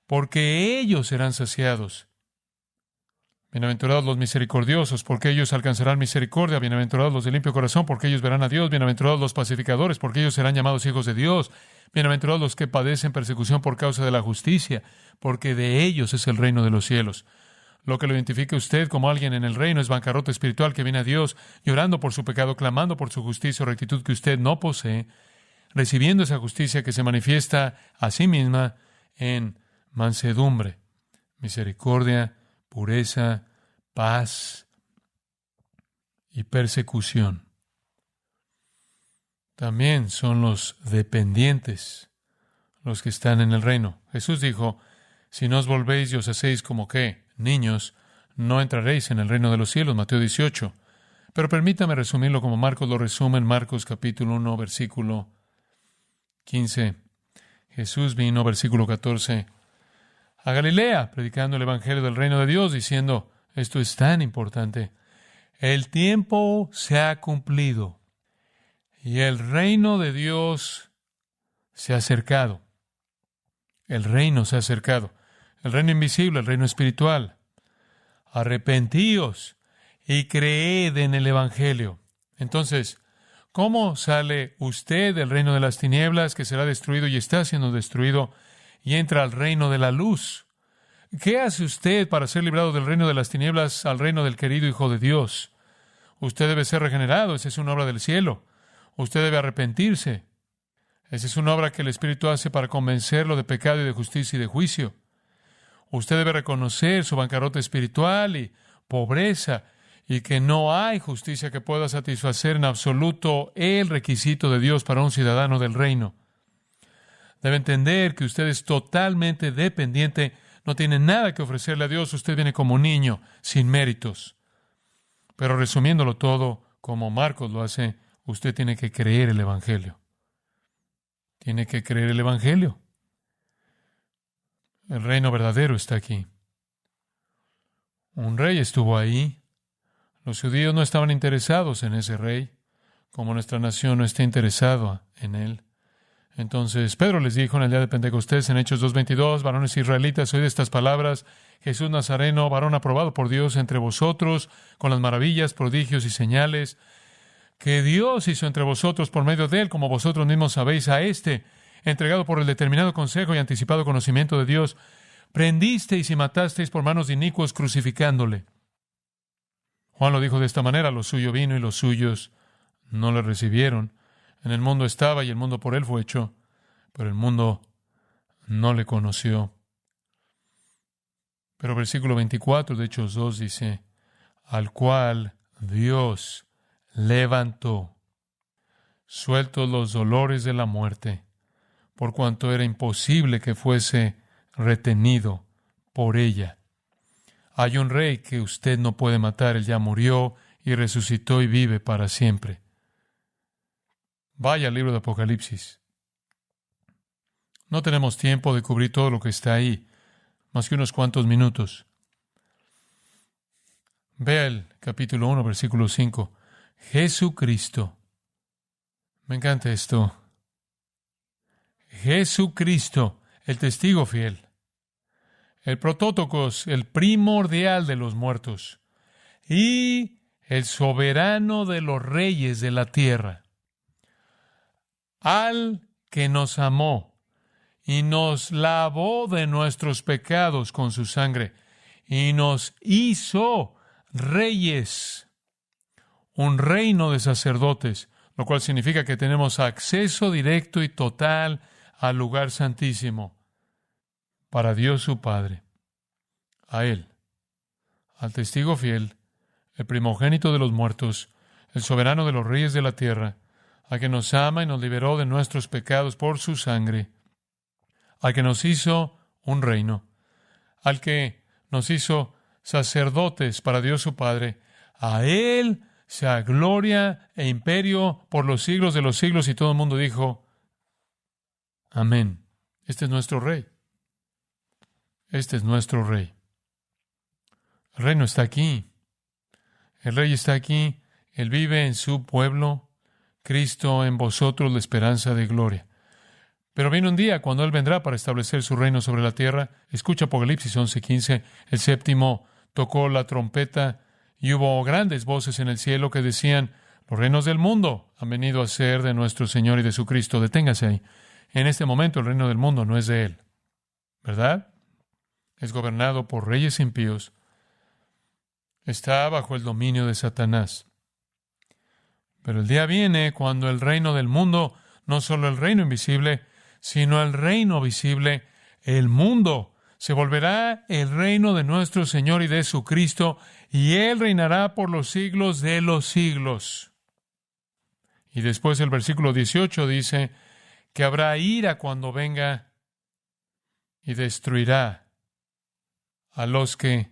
porque ellos serán saciados. Bienaventurados los misericordiosos, porque ellos alcanzarán misericordia. Bienaventurados los de limpio corazón, porque ellos verán a Dios. Bienaventurados los pacificadores, porque ellos serán llamados hijos de Dios. Bienaventurados los que padecen persecución por causa de la justicia, porque de ellos es el reino de los cielos. Lo que lo identifique usted como alguien en el reino es bancarrota espiritual que viene a Dios, llorando por su pecado, clamando por su justicia o rectitud que usted no posee, recibiendo esa justicia que se manifiesta a sí misma en mansedumbre, misericordia, pureza, paz y persecución. También son los dependientes los que están en el reino. Jesús dijo, si no os volvéis y os hacéis como que niños, no entraréis en el reino de los cielos. Mateo 18. Pero permítame resumirlo como Marcos lo resume en Marcos capítulo 1, versículo 15. Jesús vino, versículo 14, a Galilea, predicando el evangelio del reino de Dios, diciendo, esto es tan importante, el tiempo se ha cumplido y el reino de Dios se ha acercado. El reino se ha acercado. El reino invisible, el reino espiritual. Arrepentíos y creed en el evangelio. Entonces, ¿cómo sale usted del reino de las tinieblas que será destruido y está siendo destruido y entra al reino de la luz? ¿Qué hace usted para ser librado del reino de las tinieblas al reino del querido Hijo de Dios? Usted debe ser regenerado, esa es una obra del cielo. Usted debe arrepentirse. Esa es una obra que el Espíritu hace para convencerlo de pecado y de justicia y de juicio. Usted debe reconocer su bancarrota espiritual y pobreza y que no hay justicia que pueda satisfacer en absoluto el requisito de Dios para un ciudadano del reino. Debe entender que usted es totalmente dependiente, no tiene nada que ofrecerle a Dios, usted viene como un niño, sin méritos. Pero resumiéndolo todo, como Marcos lo hace, usted tiene que creer el Evangelio. Tiene que creer el Evangelio. El reino verdadero está aquí. Un rey estuvo ahí. Los judíos no estaban interesados en ese rey, como nuestra nación no está interesada en él. Entonces Pedro les dijo en el día de Pentecostés, en Hechos 2:22, varones israelitas, oíd estas palabras, Jesús Nazareno, varón aprobado por Dios entre vosotros, con las maravillas, prodigios y señales, que Dios hizo entre vosotros por medio de él, como vosotros mismos sabéis, a éste, entregado por el determinado consejo y anticipado conocimiento de Dios, prendisteis y matasteis por manos de inicuos, crucificándole. Juan lo dijo de esta manera, lo suyo vino y los suyos no le recibieron. En el mundo estaba y el mundo por él fue hecho, pero el mundo no le conoció. Pero versículo 24 de Hechos 2 dice, al cual Dios levantó, sueltos los dolores de la muerte, por cuanto era imposible que fuese retenido por ella. Hay un rey que usted no puede matar, él ya murió y resucitó y vive para siempre. Vaya al libro de Apocalipsis. No tenemos tiempo de cubrir todo lo que está ahí, más que unos cuantos minutos. Vea el capítulo 1, versículo 5. Jesucristo. Me encanta esto. Jesucristo, el testigo fiel, el protótocos, el primordial de los muertos y el soberano de los reyes de la tierra, al que nos amó y nos lavó de nuestros pecados con su sangre y nos hizo reyes, un reino de sacerdotes, lo cual significa que tenemos acceso directo y total al lugar santísimo para Dios su Padre, a Él, al testigo fiel, el primogénito de los muertos, el soberano de los reyes de la tierra, al que nos ama y nos liberó de nuestros pecados por su sangre, al que nos hizo un reino, al que nos hizo sacerdotes para Dios su Padre, a Él sea gloria e imperio por los siglos de los siglos. Y todo el mundo dijo, amén. Este es nuestro rey. Este es nuestro rey. El reino está aquí. El rey está aquí. Él vive en su pueblo. Cristo en vosotros, la esperanza de gloria. Pero viene un día cuando Él vendrá para establecer su reino sobre la tierra. Escucha Apocalipsis 11:15. El séptimo tocó la trompeta y hubo grandes voces en el cielo que decían: los reinos del mundo han venido a ser de nuestro Señor y de su Cristo. Deténgase ahí. En este momento el reino del mundo no es de Él, ¿verdad? Es gobernado por reyes impíos. Está bajo el dominio de Satanás. Pero el día viene cuando el reino del mundo, no solo el reino invisible, sino el reino visible, el mundo, se volverá el reino de nuestro Señor y de su Cristo, y Él reinará por los siglos de los siglos. Y después el versículo 18 dice que habrá ira cuando venga y destruirá a los que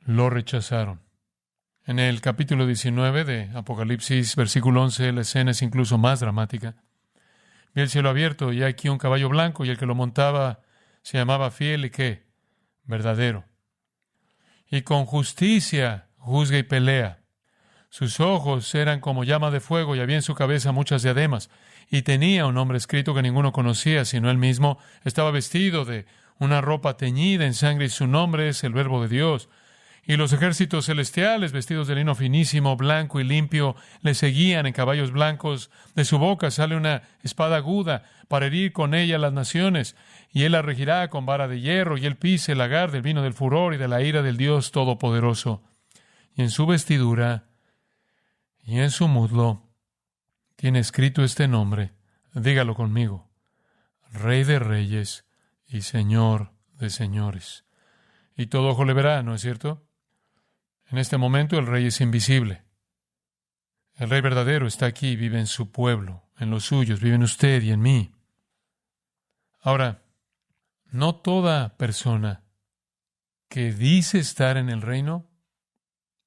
lo rechazaron. En el capítulo 19 de Apocalipsis, versículo 11, la escena es incluso más dramática. Vi el cielo abierto y aquí un caballo blanco, y el que lo montaba se llamaba Fiel y ¿qué? Verdadero. Y con justicia juzga y pelea. Sus ojos eran como llama de fuego y había en su cabeza muchas diademas. Y tenía un nombre escrito que ninguno conocía, sino él mismo. Estaba vestido de una ropa teñida en sangre y su nombre es el Verbo de Dios. Y los ejércitos celestiales, vestidos de lino finísimo, blanco y limpio, le seguían en caballos blancos. De su boca sale una espada aguda para herir con ella a las naciones. Y él la regirá con vara de hierro, y él pise el lagar del vino del furor y de la ira del Dios Todopoderoso. Y en su vestidura y en su muslo tiene escrito este nombre. Dígalo conmigo: Rey de Reyes y Señor de Señores. Y todo ojo le verá, ¿no es cierto? En este momento el Rey es invisible. El Rey verdadero está aquí, vive en su pueblo, en los suyos, vive en usted y en mí. Ahora, no toda persona que dice estar en el reino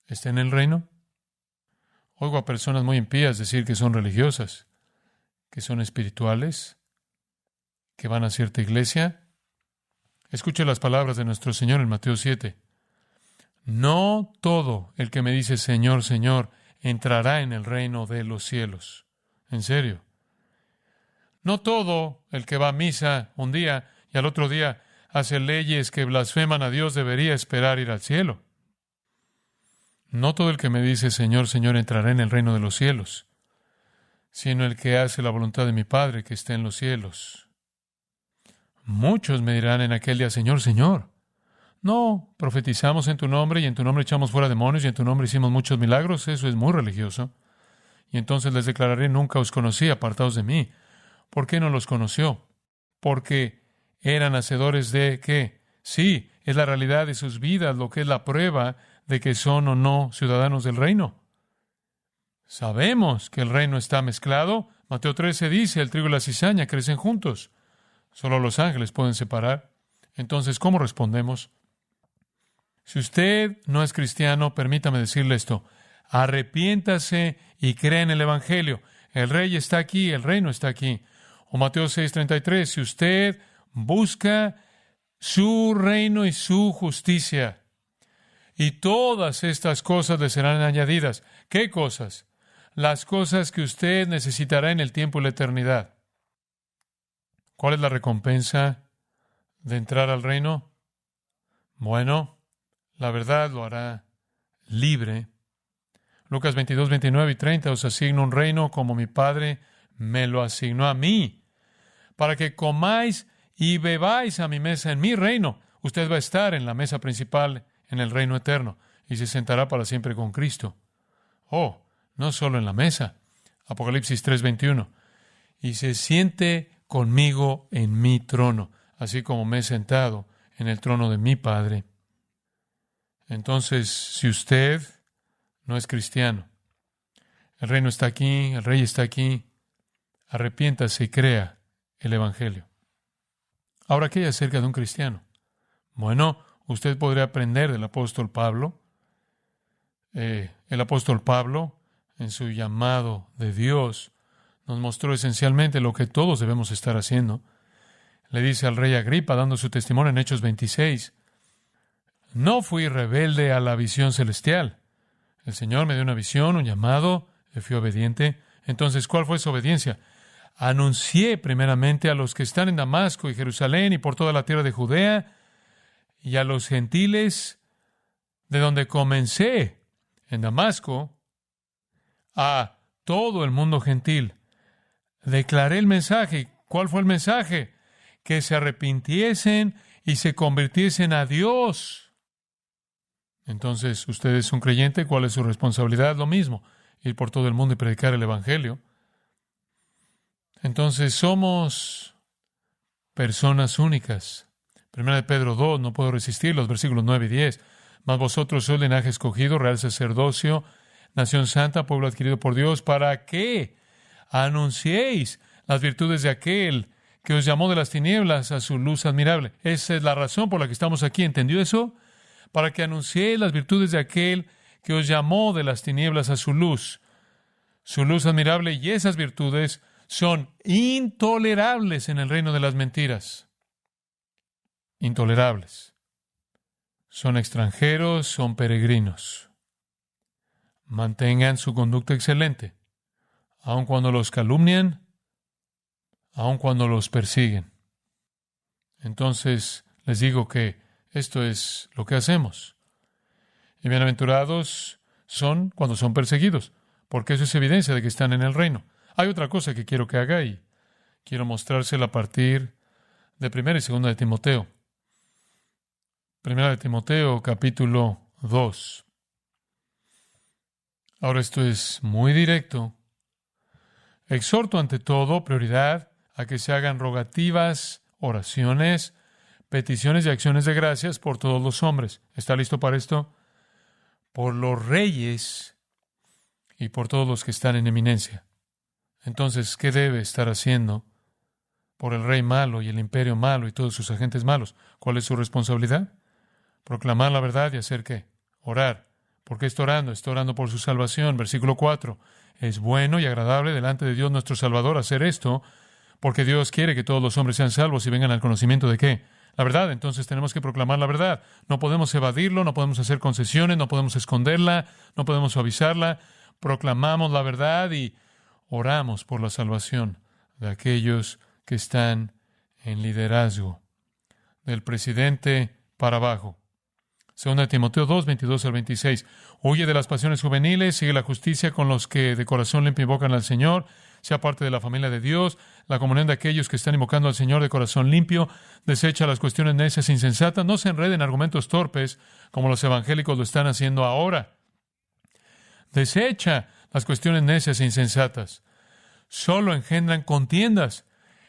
está en el reino. Oigo a personas muy impías decir que son religiosas, que son espirituales, que van a cierta iglesia. Escuche las palabras de nuestro Señor en Mateo 7. No todo el que me dice Señor, Señor, entrará en el reino de los cielos. En serio. No todo el que va a misa un día y al otro día hace leyes que blasfeman a Dios debería esperar ir al cielo. No todo el que me dice Señor, Señor, entrará en el reino de los cielos, sino el que hace la voluntad de mi Padre que está en los cielos. Muchos me dirán en aquel día: Señor, Señor, no profetizamos en tu nombre, y en tu nombre echamos fuera demonios, y en tu nombre hicimos muchos milagros. Eso es muy religioso. Y entonces les declararé: nunca os conocí, apartaos de mí. ¿Por qué no los conoció? Porque eran hacedores de ¿qué? Sí, es la realidad de sus vidas lo que es la prueba de que son o no ciudadanos del reino. Sabemos que el reino está mezclado. Mateo 13 dice: el trigo y la cizaña crecen juntos. Solo los ángeles pueden separar. Entonces, ¿cómo respondemos? Si usted no es cristiano, permítame decirle esto: arrepiéntase y crea en el Evangelio. El Rey está aquí, el reino está aquí. O Mateo 6:33, si usted busca su reino y su justicia, y todas estas cosas le serán añadidas. ¿Qué cosas? Las cosas que usted necesitará en el tiempo y la eternidad. ¿Cuál es la recompensa de entrar al reino? Bueno, la verdad lo hará libre. Lucas 22, 29 y 30, os asigno un reino como mi Padre me lo asignó a mí, para que comáis y bebáis a mi mesa en mi reino. Usted va a estar en la mesa principal en el reino eterno y se sentará para siempre con Cristo. Oh, no solo en la mesa. Apocalipsis 3:21. Y se siente conmigo en mi trono, así como me he sentado en el trono de mi Padre. Entonces, si usted no es cristiano, el reino está aquí, el Rey está aquí, arrepiéntase y crea el Evangelio. Ahora, ¿qué hay acerca de un cristiano? Bueno, usted podría aprender del apóstol Pablo. El apóstol Pablo, en su llamado de Dios, nos mostró esencialmente lo que todos debemos estar haciendo. Le dice al rey Agripa, dando su testimonio en Hechos 26, no fui rebelde a la visión celestial. El Señor me dio una visión, un llamado, y fui obediente. Entonces, ¿cuál fue su obediencia? anuncié primeramente a los que están en Damasco y Jerusalén y por toda la tierra de Judea y a los gentiles, de donde comencé en Damasco, a todo el mundo gentil. Declaré el mensaje. ¿Cuál fue el mensaje? Que se arrepintiesen y se convirtiesen a Dios. Entonces, usted es un creyente, ¿cuál es su responsabilidad? Lo mismo, ir por todo el mundo y predicar el Evangelio. Entonces, somos personas únicas. Primera de Pedro 2, no puedo resistir, los versículos 9 y 10. Mas vosotros sois linaje escogido, real sacerdocio, nación santa, pueblo adquirido por Dios, para que anunciéis las virtudes de aquel que os llamó de las tinieblas a su luz admirable. Esa es la razón por la que estamos aquí. ¿Entendió eso? Para que anunciéis las virtudes de aquel que os llamó de las tinieblas a su luz admirable, y esas virtudes son intolerables en el reino de las mentiras. Intolerables. Son extranjeros, son peregrinos. Mantengan su conducta excelente, aun cuando los calumnian, aun cuando los persiguen. Entonces, les digo que esto es lo que hacemos. Y bienaventurados son cuando son perseguidos, porque eso es evidencia de que están en el reino. Hay otra cosa que quiero que haga y quiero mostrársela a partir de 1 y 2 de Timoteo. 1 de Timoteo, capítulo 2. Ahora esto es muy directo. Exhorto ante todo, prioridad, a que se hagan rogativas, oraciones, peticiones y acciones de gracias por todos los hombres. ¿Está listo para esto? Por los reyes y por todos los que están en eminencia. Entonces, ¿qué debe estar haciendo por el rey malo y el imperio malo y todos sus agentes malos? ¿Cuál es su responsabilidad? Proclamar la verdad y hacer ¿qué? Orar. ¿Por qué está orando? Está orando por su salvación. Versículo 4. Es bueno y agradable delante de Dios nuestro Salvador hacer esto, porque Dios quiere que todos los hombres sean salvos y vengan al conocimiento de ¿qué? La verdad. Entonces tenemos que proclamar la verdad. No podemos evadirlo, no podemos hacer concesiones, no podemos esconderla, no podemos suavizarla. Proclamamos la verdad y oramos por la salvación de aquellos que están en liderazgo, del presidente para abajo. 2 Timoteo 2, 22 al 26. Huye de las pasiones juveniles, sigue la justicia con los que de corazón limpio invocan al Señor, sea parte de la familia de Dios, la comunión de aquellos que están invocando al Señor de corazón limpio, desecha las cuestiones necias e insensatas, no se enreden en argumentos torpes como los evangélicos lo están haciendo ahora. Desecha las cuestiones necias e insensatas. Solo engendran contiendas.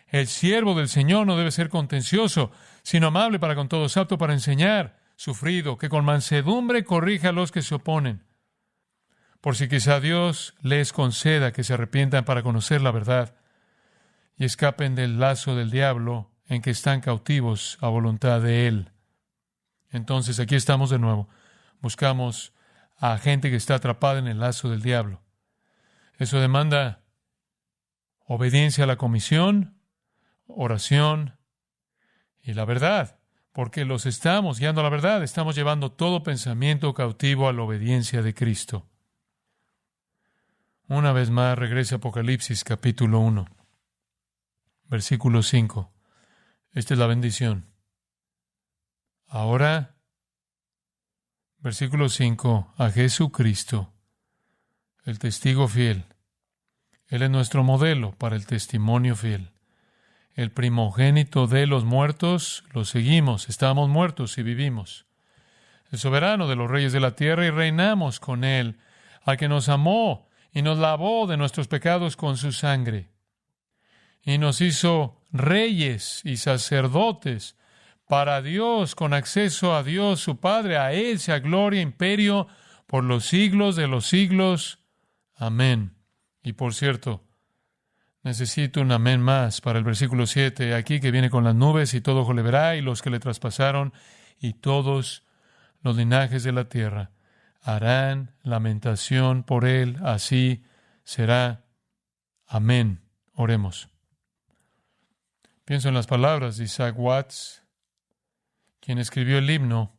El siervo del Señor no debe ser contencioso, sino amable para con todos, apto para enseñar, sufrido, que con mansedumbre corrija a los que se oponen, por si quizá Dios les conceda que se arrepientan para conocer la verdad y escapen del lazo del diablo en que están cautivos a voluntad de Él. Entonces, aquí estamos de nuevo. Buscamos a gente que está atrapada en el lazo del diablo. Eso demanda obediencia a la comisión, oración y la verdad. Porque los estamos guiando a la verdad, estamos llevando todo pensamiento cautivo a la obediencia de Cristo. Una vez más, regresa a Apocalipsis capítulo 1, versículo 5. Esta es la bendición. Ahora, versículo 5, a Jesucristo, el testigo fiel. Él es nuestro modelo para el testimonio fiel. El primogénito de los muertos, lo seguimos, estábamos muertos y vivimos. El soberano de los reyes de la tierra y reinamos con Él, al que nos amó y nos lavó de nuestros pecados con su sangre. Y nos hizo reyes y sacerdotes para Dios, con acceso a Dios su Padre. A Él sea gloria, imperio, por los siglos de los siglos. Amén. Y por cierto, necesito un amén más para el versículo 7, aquí que viene con las nubes y todo ojo le verá y los que le traspasaron y todos los linajes de la tierra harán lamentación por él, así será. Amén. Oremos. Pienso en las palabras de Isaac Watts, quien escribió el himno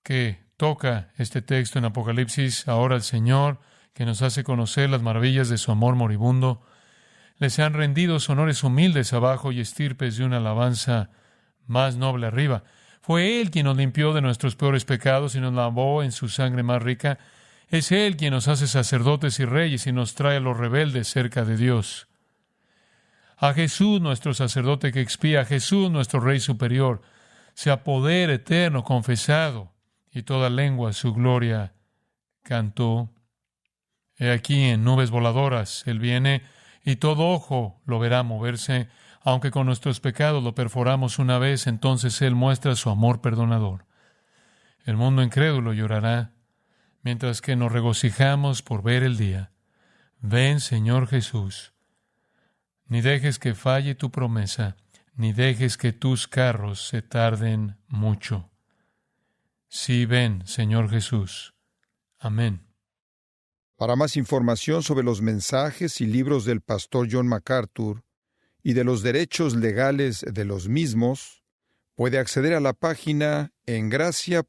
que toca este texto en Apocalipsis, ahora el Señor, que nos hace conocer las maravillas de su amor moribundo, Les han rendido honores humildes abajo y estirpes de una alabanza más noble arriba. Fue Él quien nos limpió de nuestros peores pecados y nos lavó en su sangre más rica. Es Él quien nos hace sacerdotes y reyes y nos trae a los rebeldes cerca de Dios. A Jesús, nuestro sacerdote que expía, a Jesús, nuestro Rey superior, sea poder eterno confesado, y toda lengua su gloria cantó. He aquí en nubes voladoras Él viene, y todo ojo lo verá moverse. Aunque con nuestros pecados lo perforamos una vez, entonces Él muestra su amor perdonador. El mundo incrédulo llorará, mientras que nos regocijamos por ver el día. Ven, Señor Jesús. Ni dejes que falle tu promesa, ni dejes que tus carros se tarden mucho. Sí, ven, Señor Jesús. Amén. Para más información sobre los mensajes y libros del pastor John MacArthur y de los derechos legales de los mismos, puede acceder a la página en gracia.org.